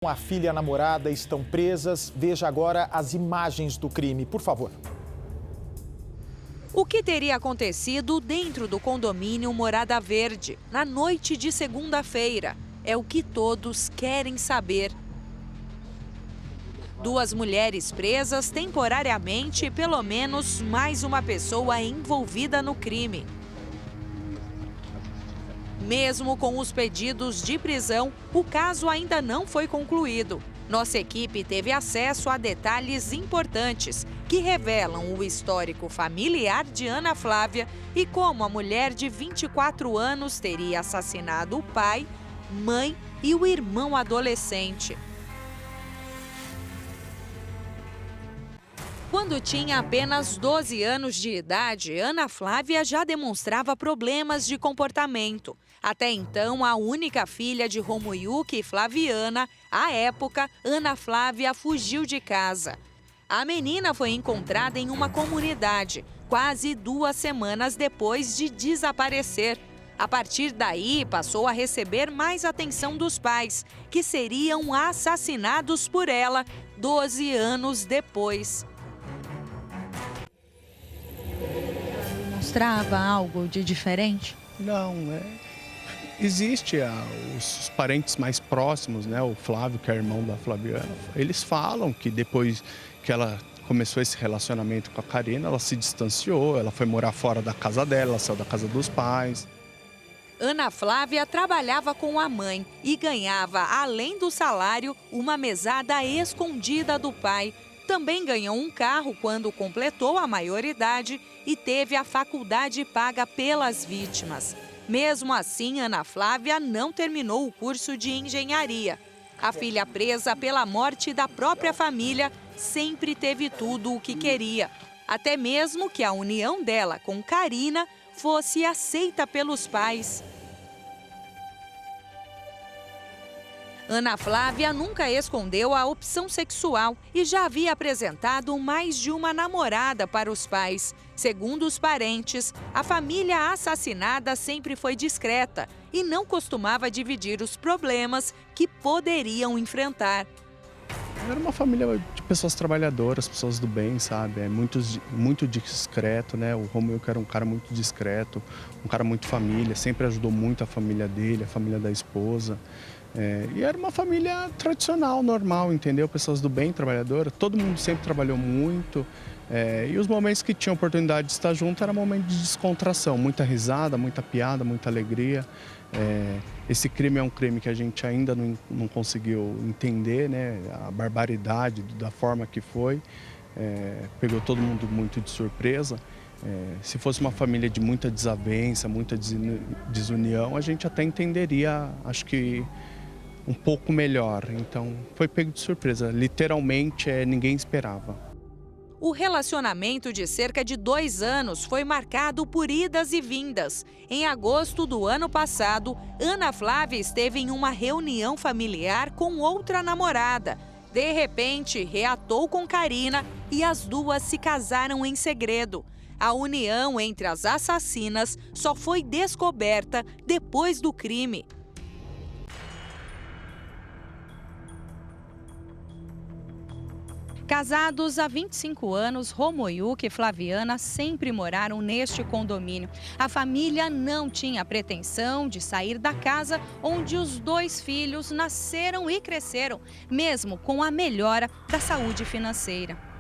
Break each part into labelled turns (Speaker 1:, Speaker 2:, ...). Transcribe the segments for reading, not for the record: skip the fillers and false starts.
Speaker 1: A filha e a namorada estão presas. Veja agora as imagens do crime, por favor.
Speaker 2: O que teria acontecido dentro do condomínio Morada Verde, na noite de segunda-feira? É o que todos querem saber. Duas mulheres presas temporariamente e pelo menos mais uma pessoa envolvida no crime. Mesmo com os pedidos de prisão, o caso ainda não foi concluído. Nossa equipe teve acesso a detalhes importantes que revelam o histórico familiar de Ana Flávia e como a mulher de 24 anos teria assassinado o pai, mãe e o irmão adolescente. Quando tinha apenas 12 anos de idade, Ana Flávia já demonstrava problemas de comportamento. Até então, a única filha de Romoyuki e Flaviana, à época, Ana Flávia fugiu de casa. A menina foi encontrada em uma comunidade, quase 2 semanas depois de desaparecer. A partir daí, passou a receber mais atenção dos pais, que seriam assassinados por ela 12 anos depois.
Speaker 3: Mostrava algo de diferente?
Speaker 4: Não, existe os parentes mais próximos, né? O Flávio, que é irmão da Flaviana, eles falam que depois que ela começou esse relacionamento com a Karina, ela se distanciou, ela foi morar fora da casa dela, ela saiu da casa dos pais.
Speaker 2: Ana Flávia trabalhava com a mãe e ganhava, além do salário, uma mesada escondida do pai. Também ganhou um carro quando completou a maioridade e teve a faculdade paga pelas vítimas. Mesmo assim, Ana Flávia não terminou o curso de engenharia. A filha presa pela morte da própria família sempre teve tudo o que queria. Até mesmo que a união dela com Karina fosse aceita pelos pais. Ana Flávia nunca escondeu a opção sexual e já havia apresentado mais de uma namorada para os pais. Segundo os parentes, a família assassinada sempre foi discreta e não costumava dividir os problemas que poderiam enfrentar.
Speaker 4: Era uma família de pessoas trabalhadoras, pessoas do bem, sabe? Muito discreto, né? O Romeu era um cara muito discreto, um cara muito família, sempre ajudou muito a família dele, a família da esposa. E era uma família tradicional, normal, entendeu? Pessoas do bem, trabalhadoras, todo mundo sempre trabalhou muito. E os momentos que tinham oportunidade de estar junto era momento de descontração, muita risada, muita piada, muita alegria. Esse crime é um crime que a gente ainda não conseguiu entender, né? A barbaridade da forma que foi, pegou todo mundo muito de surpresa. Se fosse uma família de muita desavença, muita desunião, a gente até entenderia, acho que um pouco melhor. Então, foi pego de surpresa. Literalmente, ninguém esperava.
Speaker 2: O relacionamento de cerca de 2 anos foi marcado por idas e vindas. Em agosto do ano passado, Ana Flávia esteve em uma reunião familiar com outra namorada. De repente, reatou com Karina e as duas se casaram em segredo. A união entre as assassinas só foi descoberta depois do crime.
Speaker 3: Casados há 25 anos, Romoyuki e Flaviana sempre moraram neste condomínio. A família não tinha pretensão de sair da casa onde os 2 filhos nasceram e cresceram, mesmo com a melhora da saúde financeira.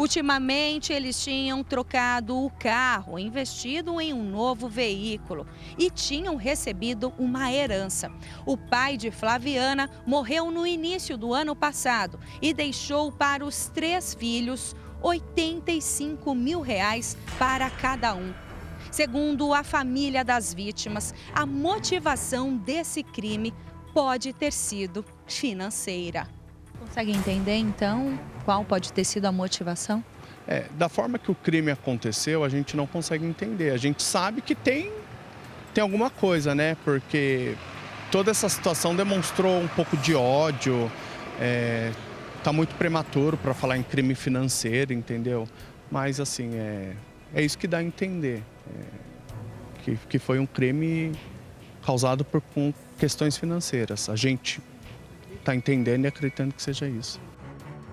Speaker 3: Ultimamente, eles tinham trocado o carro, investido em um novo veículo e tinham recebido uma herança. O pai de Flaviana morreu no início do ano passado e deixou para os 3 filhos R$85 mil para cada um. Segundo a família das vítimas, a motivação desse crime pode ter sido financeira. Consegue entender, então, qual pode ter sido a motivação?
Speaker 4: Da forma que o crime aconteceu, a gente não consegue entender. A gente sabe que tem alguma coisa, né? Porque toda essa situação demonstrou um pouco de ódio. Tá muito prematuro para falar em crime financeiro, entendeu? Mas, assim, é isso que dá a entender. Que foi um crime causado por questões financeiras. A gente está entendendo e acreditando que seja isso.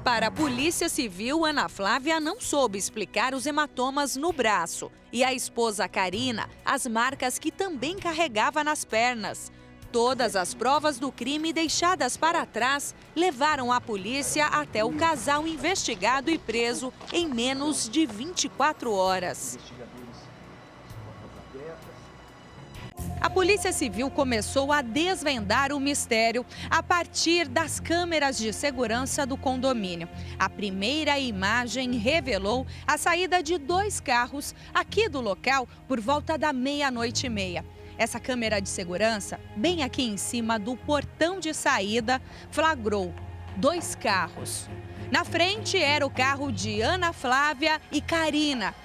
Speaker 2: Para a Polícia Civil, Ana Flávia não soube explicar os hematomas no braço e a esposa Karina as marcas que também carregava nas pernas. Todas as provas do crime deixadas para trás levaram a polícia até o casal investigado e preso em menos de 24 horas. A Polícia Civil começou a desvendar o mistério a partir das câmeras de segurança do condomínio. A primeira imagem revelou a saída de 2 carros aqui do local por volta da 00:30. Essa câmera de segurança, bem aqui em cima do portão de saída, flagrou 2 carros. Na frente era o carro de Ana Flávia e Karina.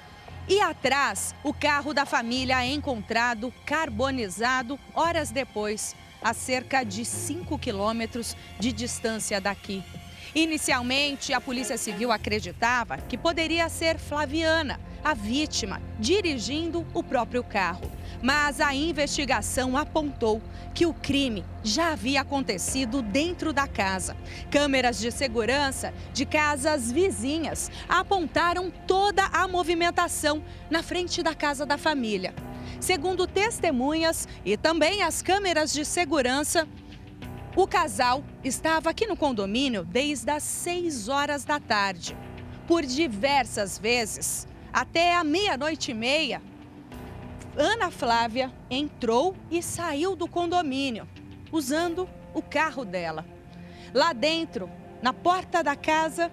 Speaker 2: E atrás, o carro da família encontrado carbonizado horas depois, a cerca de 5 quilômetros de distância daqui. Inicialmente, a Polícia Civil acreditava que poderia ser Flaviana, a vítima, dirigindo o próprio carro. Mas a investigação apontou que o crime já havia acontecido dentro da casa. Câmeras de segurança de casas vizinhas apontaram toda a movimentação na frente da casa da família. Segundo testemunhas e também as câmeras de segurança, o casal estava aqui no condomínio desde as 6 horas da tarde. Por diversas vezes, até a 00:30, Ana Flávia entrou e saiu do condomínio, usando o carro dela. Lá dentro, na porta da casa,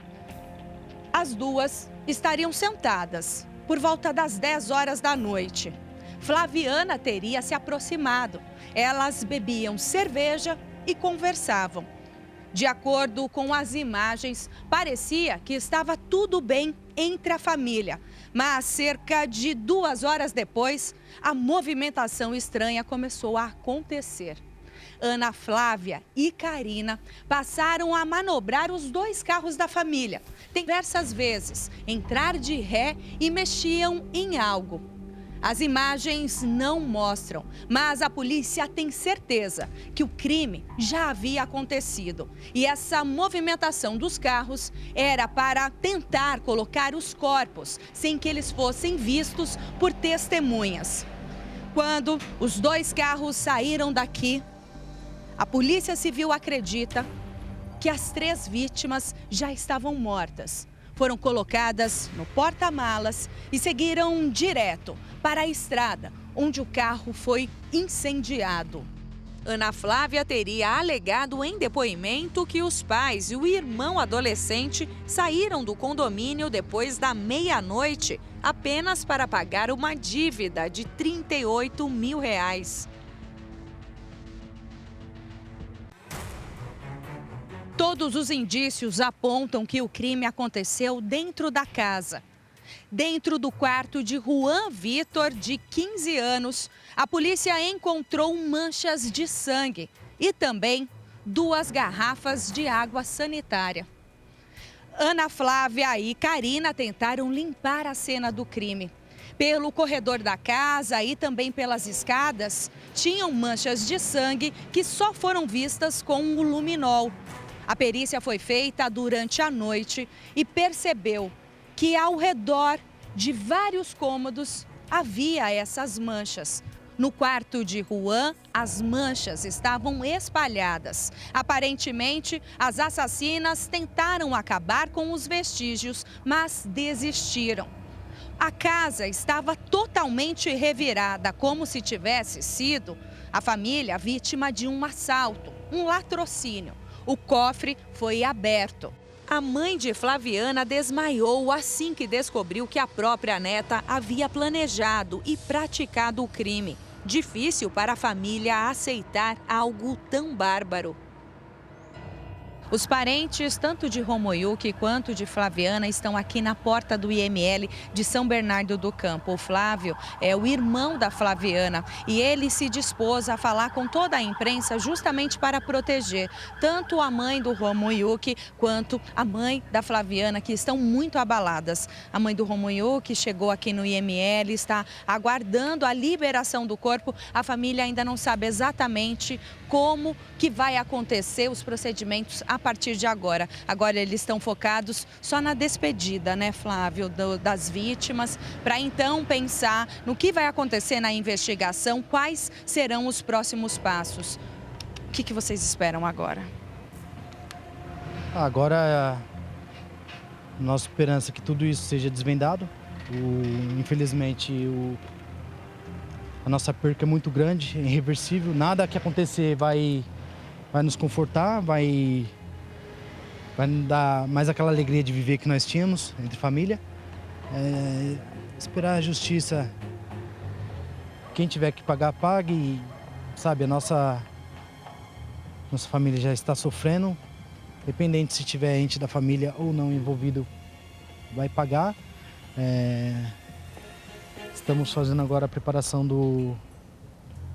Speaker 2: as duas estariam sentadas por volta das 10 horas da noite. Flaviana teria se aproximado. Elas bebiam cerveja e conversavam. De acordo com as imagens, parecia que estava tudo bem entre a família. Mas cerca de 2 horas depois, a movimentação estranha começou a acontecer. Ana Flávia e Karina passaram a manobrar os 2 carros da família. Diversas vezes, entrar de ré e mexiam em algo. As imagens não mostram, mas a polícia tem certeza que o crime já havia acontecido. E essa movimentação dos carros era para tentar colocar os corpos sem que eles fossem vistos por testemunhas. Quando os 2 carros saíram daqui, a Polícia Civil acredita que as 3 vítimas já estavam mortas. Foram colocadas no porta-malas e seguiram direto para a estrada, onde o carro foi incendiado. Ana Flávia teria alegado em depoimento que os pais e o irmão adolescente saíram do condomínio depois da 00:30 apenas para pagar uma dívida de R$38 mil. Todos os indícios apontam que o crime aconteceu dentro da casa. Dentro do quarto de Juan Vitor, de 15 anos, a polícia encontrou manchas de sangue e também 2 garrafas de água sanitária. Ana Flávia e Karina tentaram limpar a cena do crime. Pelo corredor da casa e também pelas escadas, tinham manchas de sangue que só foram vistas com o luminol. A perícia foi feita durante a noite e percebeu que ao redor de vários cômodos havia essas manchas. No quarto de Juan, as manchas estavam espalhadas. Aparentemente, as assassinas tentaram acabar com os vestígios, mas desistiram. A casa estava totalmente revirada, como se tivesse sido a família vítima de um assalto, um latrocínio. O cofre foi aberto. A mãe de Flaviana desmaiou assim que descobriu que a própria neta havia planejado e praticado o crime. Difícil para a família aceitar algo tão bárbaro.
Speaker 3: Os parentes, tanto de Romoyuki quanto de Flaviana, estão aqui na porta do IML de São Bernardo do Campo. O Flávio é o irmão da Flaviana e ele se dispôs a falar com toda a imprensa justamente para proteger tanto a mãe do Romoyuki quanto a mãe da Flaviana, que estão muito abaladas. A mãe do Romoyuki chegou aqui no IML, está aguardando a liberação do corpo. A família ainda não sabe exatamente como que vai acontecer os procedimentos a partir de agora. Agora eles estão focados só na despedida, né, Flávio, das vítimas, para então pensar no que vai acontecer na investigação, quais serão os próximos passos. O que vocês esperam agora?
Speaker 5: Agora, nossa esperança é que tudo isso seja desvendado. Infelizmente, a nossa perca é muito grande, é irreversível. Nada que acontecer vai nos confortar, vai nos dar mais aquela alegria de viver que nós tínhamos entre família. Esperar a justiça, quem tiver que pagar, pague. E, sabe, a nossa família já está sofrendo, independente se tiver ente da família ou não envolvido, vai pagar. Estamos fazendo agora a preparação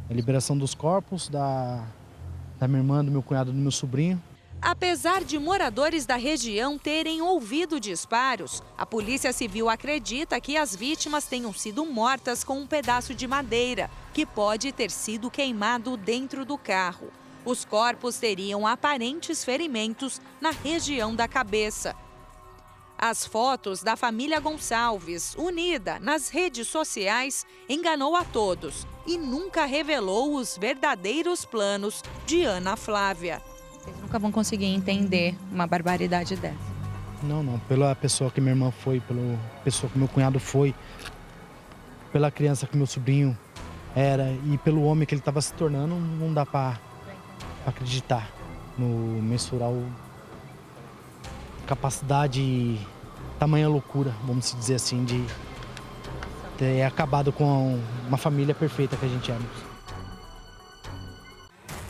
Speaker 5: a liberação dos corpos da minha irmã, do meu cunhado, do meu sobrinho.
Speaker 2: Apesar de moradores da região terem ouvido disparos, a Polícia Civil acredita que as vítimas tenham sido mortas com um pedaço de madeira, que pode ter sido queimado dentro do carro. Os corpos teriam aparentes ferimentos na região da cabeça. As fotos da família Gonçalves, unida nas redes sociais, enganou a todos e nunca revelou os verdadeiros planos de Ana Flávia.
Speaker 3: Vocês nunca vão conseguir entender uma barbaridade dessa.
Speaker 5: Não. Pela pessoa que minha irmã foi, pela pessoa que meu cunhado foi, pela criança que meu sobrinho era e pelo homem que ele estava se tornando, não dá para acreditar no mensurar capacidade, tamanha loucura, vamos dizer assim, de ter acabado com uma família perfeita que a gente ama.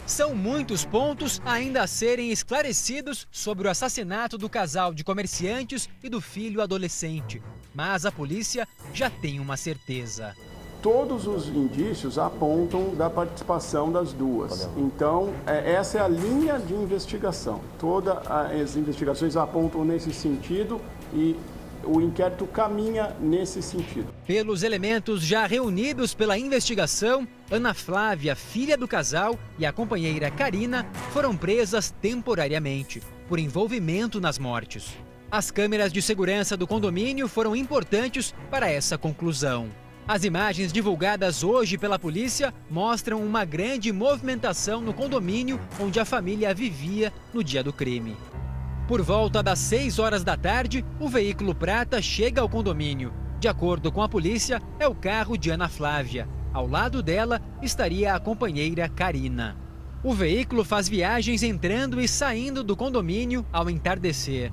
Speaker 6: São muitos pontos ainda a serem esclarecidos sobre o assassinato do casal de comerciantes e do filho adolescente. Mas a polícia já tem uma certeza.
Speaker 7: Todos os indícios apontam da participação das duas. Então, essa é a linha de investigação. Todas as investigações apontam nesse sentido e o inquérito caminha nesse sentido.
Speaker 6: Pelos elementos já reunidos pela investigação, Ana Flávia, filha do casal, e a companheira Karina foram presas temporariamente por envolvimento nas mortes. As câmeras de segurança do condomínio foram importantes para essa conclusão. As imagens divulgadas hoje pela polícia mostram uma grande movimentação no condomínio onde a família vivia no dia do crime. Por volta das 6 horas da tarde, o veículo prata chega ao condomínio. De acordo com a polícia, é o carro de Ana Flávia. Ao lado dela estaria a companheira Karina. O veículo faz viagens entrando e saindo do condomínio ao entardecer.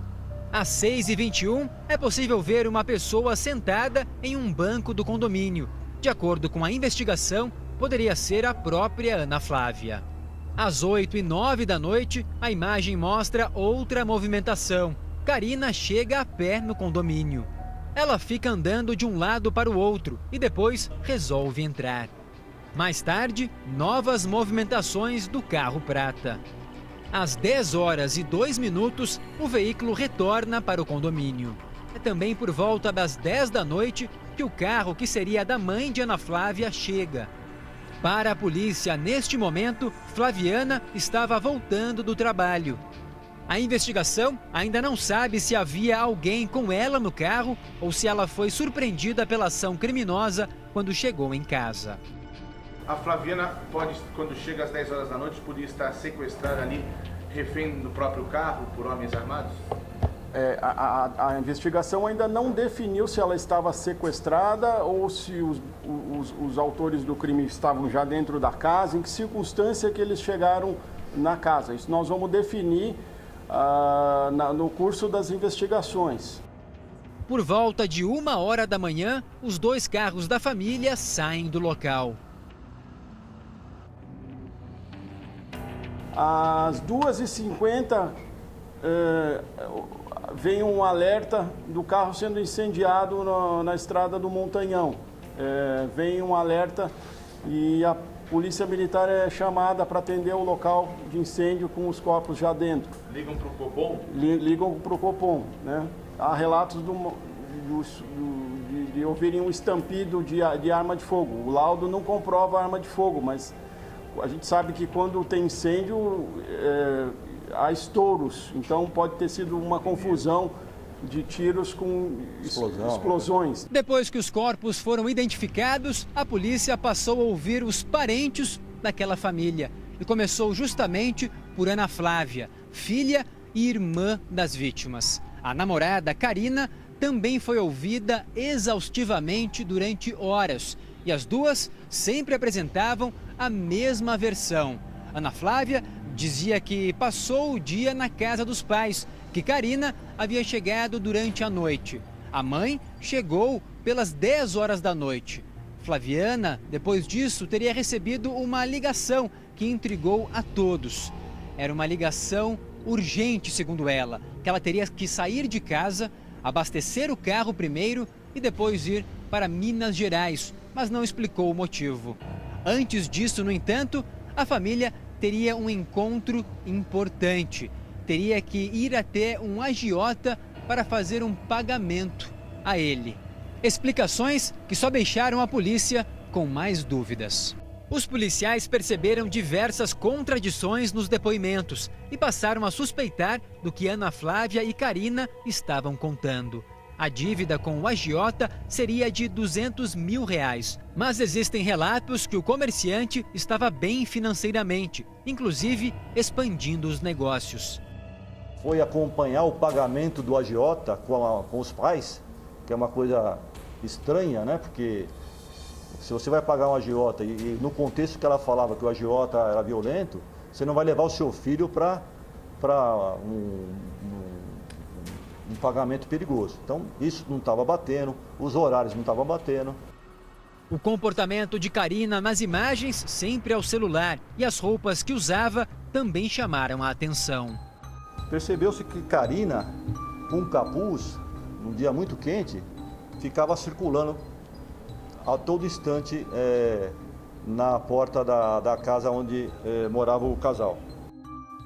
Speaker 6: Às 6h21, é possível ver uma pessoa sentada em um banco do condomínio. De acordo com a investigação, poderia ser a própria Ana Flávia. Às 8h09 da noite, a imagem mostra outra movimentação. Karina chega a pé no condomínio. Ela fica andando de um lado para o outro e depois resolve entrar. Mais tarde, novas movimentações do carro prata. Às 10h02, o veículo retorna para o condomínio. É também por volta das 10 da noite que o carro que seria da mãe de Ana Flávia chega. Para a polícia, neste momento, Flaviana estava voltando do trabalho. A investigação ainda não sabe se havia alguém com ela no carro ou se ela foi surpreendida pela ação criminosa quando chegou em casa.
Speaker 8: A Flaviana pode, quando chega às 10 horas da noite, podia estar sequestrada ali, refém do próprio carro por homens armados?
Speaker 7: A investigação ainda não definiu se ela estava sequestrada ou se os autores do crime estavam já dentro da casa, em que circunstância que eles chegaram na casa. Isso nós vamos definir no curso das investigações.
Speaker 6: Por volta de 1h da manhã, os 2 carros da família saem do local.
Speaker 7: Às 2h50, vem um alerta do carro sendo incendiado na estrada do Montanhão. Vem um alerta e a Polícia Militar é chamada para atender o local de incêndio com os corpos já dentro.
Speaker 8: Ligam para o Copom?
Speaker 7: Ligam para o Copom, né? Há relatos de ouvirem um estampido de arma de fogo. O laudo não comprova arma de fogo, mas a gente sabe que quando tem incêndio há estouros, então pode ter sido uma confusão de tiros com explosões.
Speaker 6: Depois que os corpos foram identificados, a polícia passou a ouvir os parentes daquela família e começou justamente por Ana Flávia, filha e irmã das vítimas. A namorada, Karina, também foi ouvida exaustivamente durante horas e as duas sempre apresentavam a mesma versão. Ana Flávia dizia que passou o dia na casa dos pais, que Karina havia chegado durante a noite. A mãe chegou pelas 10 horas da noite. Flaviana, depois disso, teria recebido uma ligação que intrigou a todos. Era uma ligação urgente, segundo ela, que ela teria que sair de casa, abastecer o carro primeiro e depois ir para Minas Gerais, mas não explicou o motivo. Antes disso, no entanto, a família teria um encontro importante. Teria que ir até um agiota para fazer um pagamento a ele. Explicações que só deixaram a polícia com mais dúvidas. Os policiais perceberam diversas contradições nos depoimentos e passaram a suspeitar do que Ana Flávia e Karina estavam contando. A dívida com o agiota seria de R$200 mil, mas existem relatos que o comerciante estava bem financeiramente, inclusive expandindo os negócios.
Speaker 9: Foi acompanhar o pagamento do agiota com os pais, que é uma coisa estranha, né? Porque se você vai pagar um agiota e no contexto que ela falava que o agiota era violento, você não vai levar o seu filho para um pagamento perigoso. Então, isso não estava batendo, os horários não estavam batendo.
Speaker 6: O comportamento de Karina nas imagens sempre ao celular e as roupas que usava também chamaram a atenção.
Speaker 9: Percebeu-se que Karina, com capuz, num dia muito quente, ficava circulando a todo instante na porta da casa onde morava o casal.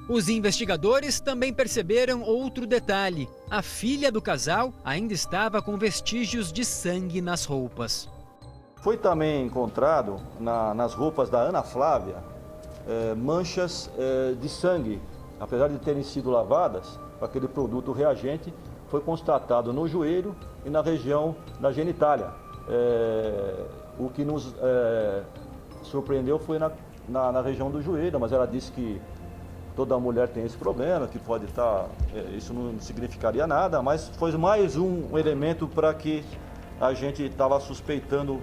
Speaker 6: Os investigadores também perceberam outro detalhe. A filha do casal ainda estava com vestígios de sangue nas roupas.
Speaker 9: Foi também encontrado nas roupas da Ana Flávia manchas de sangue. Apesar de terem sido lavadas, aquele produto reagente foi constatado no joelho e na região da genitália. O que nos surpreendeu foi na região do joelho, mas ela disse que toda mulher tem esse problema, que pode estar... isso não significaria nada, mas foi mais um elemento para que a gente estava suspeitando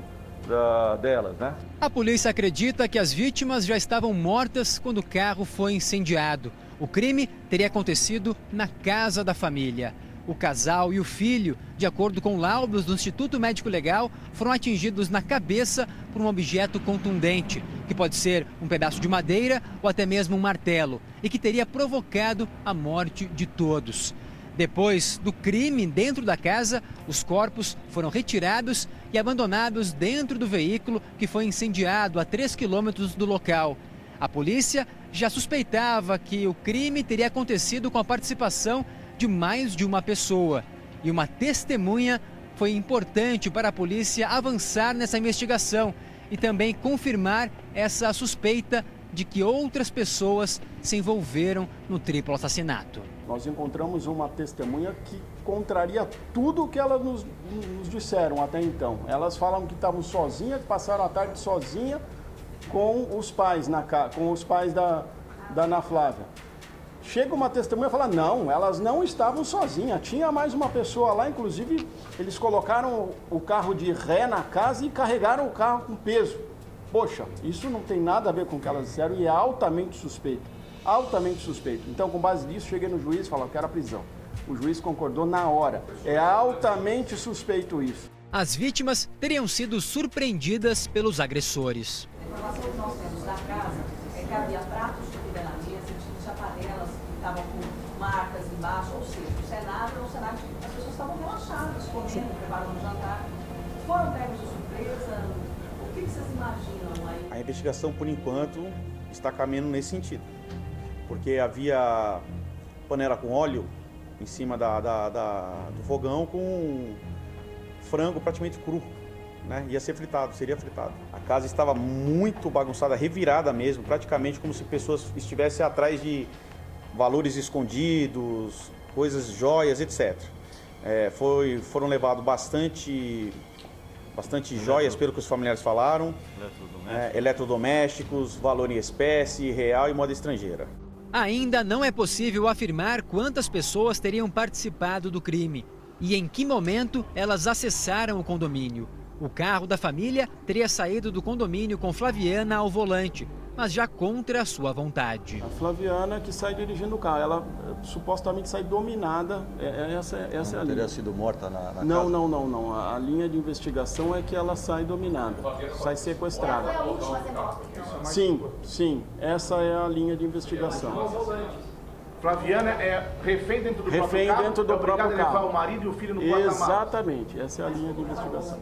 Speaker 9: delas, né?
Speaker 6: A polícia acredita que as vítimas já estavam mortas quando o carro foi incendiado. O crime teria acontecido na casa da família. O casal e o filho, de acordo com laudos do Instituto Médico Legal, foram atingidos na cabeça por um objeto contundente, que pode ser um pedaço de madeira ou até mesmo um martelo, e que teria provocado a morte de todos. Depois do crime dentro da casa, os corpos foram retirados e abandonados dentro do veículo que foi incendiado a 3 quilômetros do local. A polícia já suspeitava que o crime teria acontecido com a participação de mais de uma pessoa. E uma testemunha foi importante para a polícia avançar nessa investigação e também confirmar essa suspeita de que outras pessoas se envolveram no triplo assassinato.
Speaker 7: Nós encontramos uma testemunha que contraria tudo o que elas nos disseram até então. Elas falam que estavam sozinhas, que passaram a tarde sozinha com os pais, da Ana Flávia. Chega uma testemunha e fala, não, elas não estavam sozinhas, tinha mais uma pessoa lá, inclusive eles colocaram o carro de ré na casa e carregaram o carro com peso. Poxa, isso não tem nada a ver com o que elas disseram e é altamente suspeito, altamente suspeito. Então, com base nisso, cheguei no juiz e falei, eu quero a prisão. O juiz concordou na hora, é altamente suspeito isso.
Speaker 6: As vítimas teriam sido surpreendidas pelos agressores.
Speaker 10: A informação que nós temos da casa é que havia pratos de comida na mesa, tinha panelas que estavam com marcas embaixo. baixo, ou seja, o cenário é um cenário que as pessoas estavam relaxadas, comendo, preparando o jantar. Foram pegos de surpresa? O que vocês imaginam aí?
Speaker 11: A investigação, por enquanto, está caminhando nesse sentido, porque havia panela com óleo em cima do fogão com frango praticamente cru, né? Ia ser fritado, seria fritado. A casa estava muito bagunçada, revirada mesmo, praticamente como se pessoas estivessem atrás de valores escondidos, coisas, joias, etc. Foram levados bastante joias, pelo que os familiares falaram, eletrodomésticos, valor em espécie, real e moeda estrangeira.
Speaker 6: Ainda não é possível afirmar quantas pessoas teriam participado do crime e em que momento elas acessaram o condomínio. O carro da família teria saído do condomínio com Flaviana ao volante, mas já contra a sua vontade.
Speaker 7: A Flaviana que sai dirigindo o carro, ela supostamente sai dominada, essa é a linha.
Speaker 9: Teria sido morta na casa?
Speaker 7: Não. A linha de investigação é que ela sai dominada, sai sequestrada. Sim, essa é a linha de investigação.
Speaker 8: Flaviana é refém dentro do próprio carro?
Speaker 7: Refém dentro do próprio carro.
Speaker 8: Levar o marido e o filho no porta-malas.
Speaker 7: Exatamente, essa é a linha de investigação.